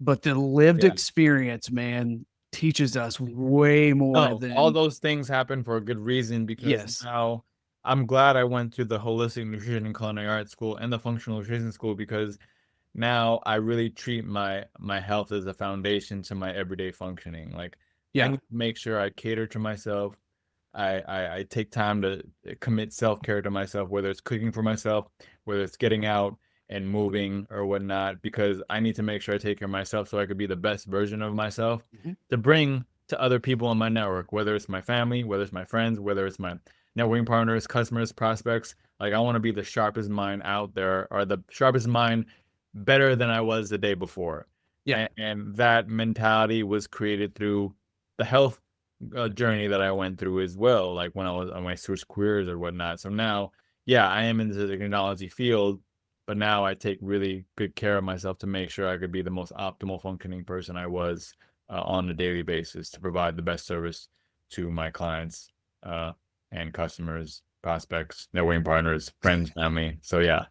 but the lived Yeah. experience, man, teaches us way more No, all than those things happen for a good reason, because yes. now I'm glad I went to the holistic nutrition and culinary arts school and the functional nutrition school, because now I really treat my health as a foundation to my everyday functioning. Like, I Yeah. need to make sure I cater to myself. I take time to commit self-care to myself, whether it's cooking for myself, whether it's getting out and moving or whatnot, because I need to make sure I take care of myself so I could be the best version of myself to bring to other people in my network, whether it's my family, whether it's my friends, whether it's my networking partners, customers, prospects. Like, I want to be the sharpest mind out there, or the sharpest mind better than I was the day before. Yeah. And that mentality was created through the health journey that I went through as well, like when I was on my switch careers or whatnot. So now, yeah, I am into the technology field, but now I take really good care of myself to make sure I could be the most optimal functioning person I was on a daily basis, to provide the best service to my clients and customers, prospects, networking partners, friends, family. So yeah,